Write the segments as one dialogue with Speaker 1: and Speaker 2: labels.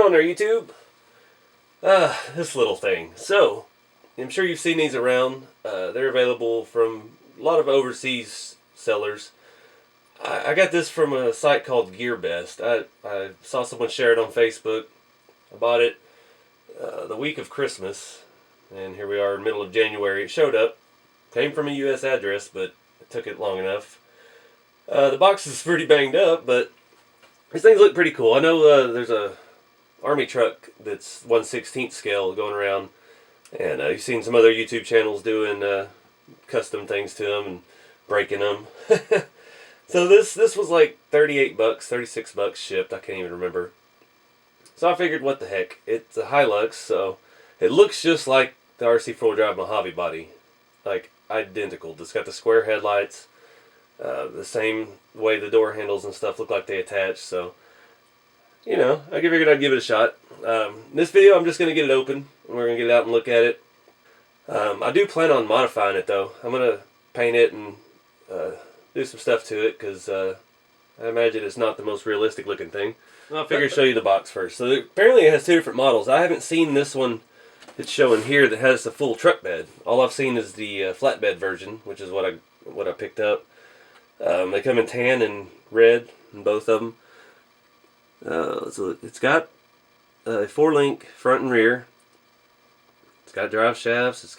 Speaker 1: on there, YouTube? This little thing. So, I'm sure you've seen these around. They're available from a lot of overseas sellers. I got this from a site called GearBest. I saw someone share it on Facebook. I bought it the week of Christmas, and here we are, middle of January. It showed up. Came from a U.S. address, but it took it long enough. The box is pretty banged up, but these things look pretty cool. I know there's a army truck that's 1/16 scale going around, and you've seen some other YouTube channels doing custom things to them and breaking them. So this was like 38 bucks, 36 bucks shipped. I can't even remember. So I figured, what the heck? It's a Hilux, so it looks just like the RC 4-wheel-drive Mojave body, like identical. It's got the square headlights, the same way the door handles and stuff look like they attach. So, you know, I figured I'd give it a shot. This video, I'm just going to get it open, and we're going to get it out and look at it. I do plan on modifying it, though. I'm going to paint it and do some stuff to it, because I imagine it's not the most realistic looking thing. Well, I figured I'd show you the box first. So apparently it has two different models. I haven't seen this one that's showing here that has the full truck bed. All I've seen is the flatbed version, which is what I picked up. They come in tan and red in both of them. So it's got a 4-link front and rear. It's got drive shafts. It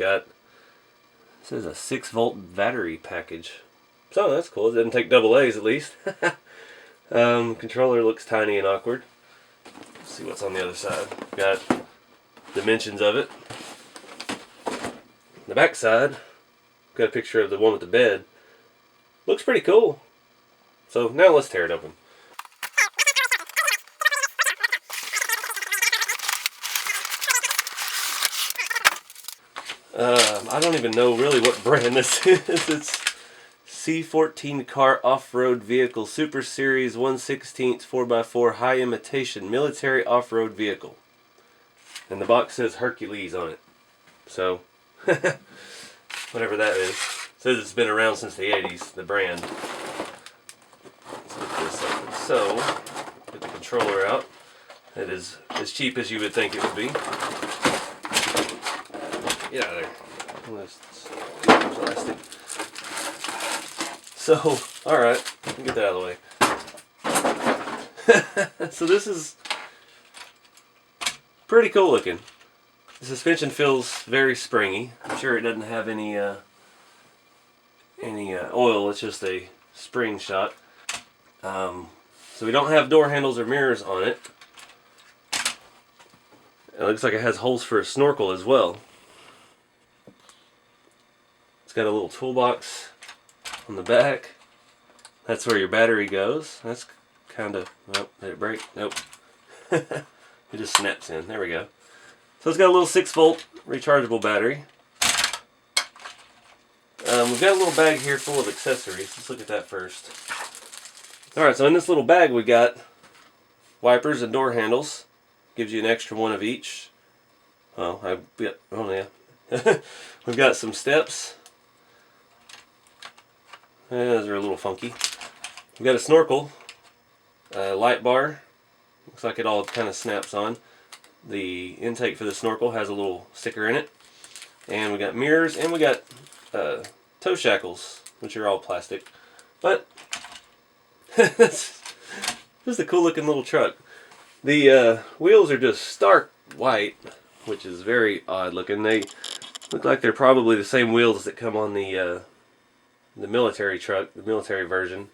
Speaker 1: says a 6-volt battery package. So that's cool. It doesn't take double A's at least. Controller looks tiny and awkward. Let's see what's on the other side. Got dimensions of it. The back side, got a picture of the one with the bed. Looks pretty cool. So now let's tear it open. I don't even know really what brand this is. It's C14 Car Off-Road Vehicle Super Series 1/16 4x4 High Imitation Military Off-Road Vehicle. And the box says Hercules on it. So, whatever that is. It says it's been around since the 80s, the brand. Let's get this open. So, get the controller out. It is as cheap as you would think it would be. Get out of there. Plastic. So, alright, get that out of the way. So this is pretty cool looking. The suspension feels very springy. I'm sure it doesn't have any oil, it's just a spring shot. So we don't have door handles or mirrors on it. It looks like it has holes for a snorkel as well. It's got a little toolbox on the back. That's where your battery goes. That's kind of... Oh, did it break? Nope. It just snaps in. There we go. So it's got a little 6-volt rechargeable battery. We've got a little bag here full of accessories. Let's look at that first. Alright, so in this little bag we got wipers and door handles. Gives you an extra one of each. Oh yeah. We've got some steps. Those are a little funky. We've got a snorkel, a light bar. Looks like it all kind of snaps on. The intake for the snorkel has a little sticker in it. And we got mirrors, and we got toe shackles, which are all plastic. But this is a cool looking little truck. The wheels are just stark white, which is very odd looking. They look like they're probably the same wheels that come on the military truck, the military version.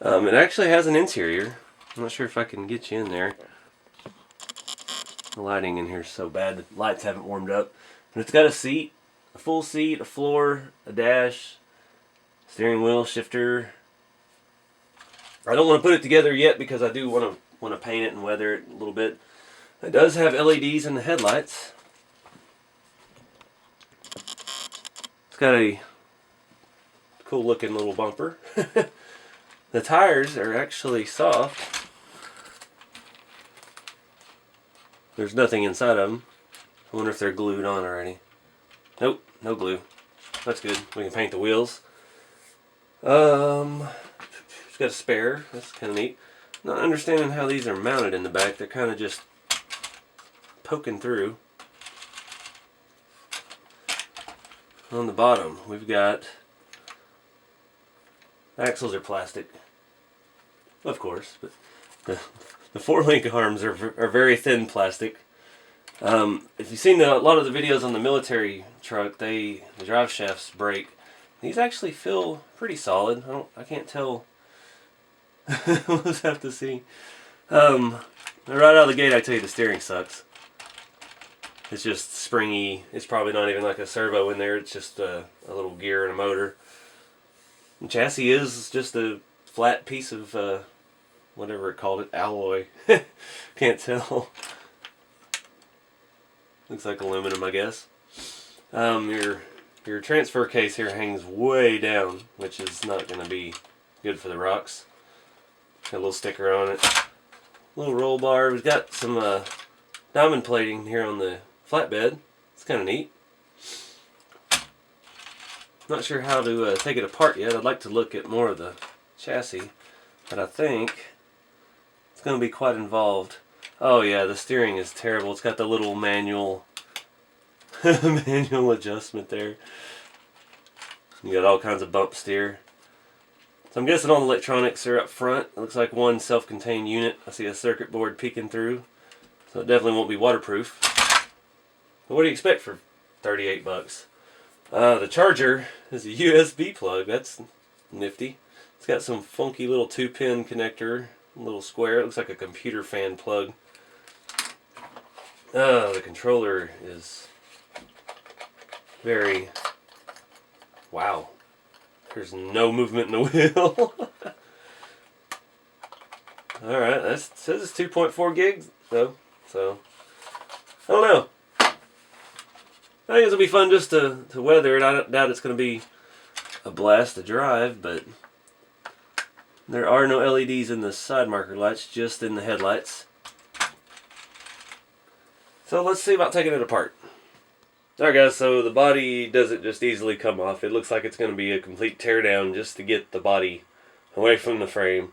Speaker 1: It actually has an interior. I'm not sure if I can get you in there. The lighting in here is so bad, the lights haven't warmed up. And it's got a seat, a full seat, a floor, a dash, steering wheel, shifter. I don't want to put it together yet because I do want to paint it and weather it a little bit. It does have LEDs in the headlights. It's got a cool looking little bumper. The tires are actually soft. There's nothing inside of them. I wonder if they're glued on already. Nope, no glue. That's good. We can paint the wheels. It's got a spare. That's kind of neat. Not understanding how these are mounted in the back. They're kind of just poking through. On the bottom, we've got axles are plastic, of course, but the four-link arms are very thin plastic. If you've seen a lot of the videos on the military truck, the drive shafts break. These actually feel pretty solid. I can't tell. We'll just have to see. Right out of the gate, I tell you the steering sucks. It's just springy. It's probably not even like a servo in there. It's just a little gear and a motor. The chassis is just a flat piece of whatever it called it, alloy. Can't tell. Looks like aluminum, I guess. Your transfer case here hangs way down, which is not going to be good for the rocks. Got a little sticker on it. Little roll bar. We've got some diamond plating here on the flatbed. It's kind of neat. Not sure how to take it apart yet. I'd like to look at more of the chassis, but I think it's going to be quite involved. Oh yeah, the steering is terrible. It's got the little manual manual adjustment there. You got all kinds of bump steer. So I'm guessing all the electronics are up front. It looks like one self-contained unit. I see a circuit board peeking through, so it definitely won't be waterproof. But what do you expect for 38 bucks? The charger is a USB plug. That's nifty. It's got some funky little 2-pin connector, a little square. It looks like a computer fan plug. The controller is very... Wow. There's no movement in the wheel. Alright, that says it's 2.4 gigs though, so I don't know. I think it'll be fun just to weather it. I doubt it's going to be a blast to drive, but there are no LEDs in the side marker lights, just in the headlights. So let's see about taking it apart. Alright guys, so the body doesn't just easily come off. It looks like it's going to be a complete teardown just to get the body away from the frame.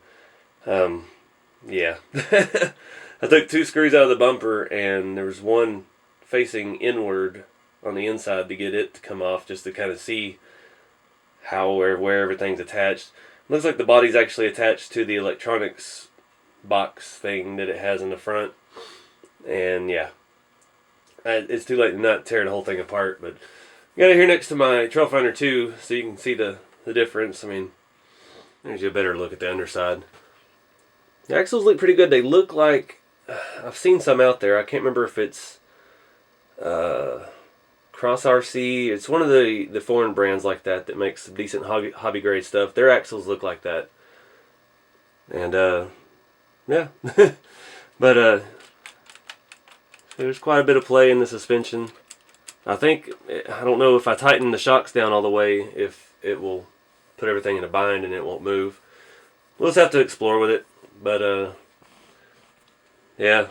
Speaker 1: Yeah. I took 2 screws out of the bumper, and there was one facing inward on the inside to get it to come off, just to kind of see how or where everything's attached. It looks like the body's actually attached to the electronics box thing that it has in the front. And yeah, it's too late to not tear the whole thing apart, but I got it here next to my Trail Finder 2 so you can see the difference. I mean, there's a better look at the underside. The axles look pretty good. They look like, I've seen some out there. I can't remember if it's Cross RC. It's one of the foreign brands like that makes some decent hobby grade stuff. Their axles look like that. And yeah. But there's quite a bit of play in the suspension. I don't know if I tighten the shocks down all the way, if it will put everything in a bind and it won't move. We'll just have to explore with it. But yeah.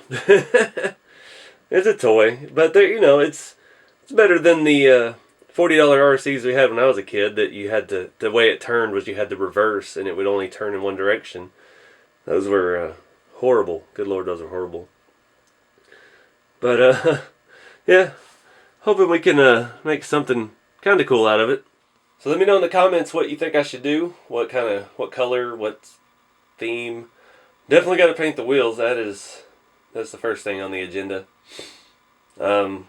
Speaker 1: It's a toy, but there, you know, it's better than the $40 RCs we had when I was a kid, that you had to, the way it turned was you had to reverse and it would only turn in one direction. Those were horrible. Good Lord, those are horrible. But yeah, hoping we can make something kind of cool out of it. So let me know in the comments what you think I should do. What color, what theme. Definitely got to paint the wheels. That's the first thing on the agenda. I don't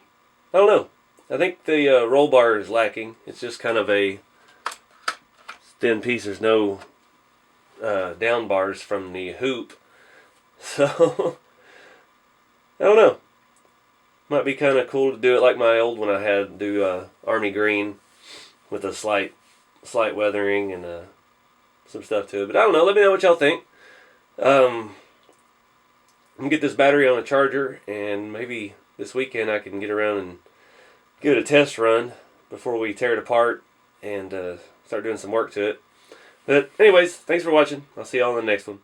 Speaker 1: know. I think the roll bar is lacking. It's just kind of a thin piece. There's no down bars from the hoop. So, I don't know. Might be kind of cool to do it like my old one I had, do army green with a slight weathering and some stuff to it. But I don't know. Let me know what y'all think. I'm going to get this battery on a charger, and maybe this weekend I can get around and give it a test run before we tear it apart and start doing some work to it. But anyways, thanks for watching. I'll see y'all in the next one.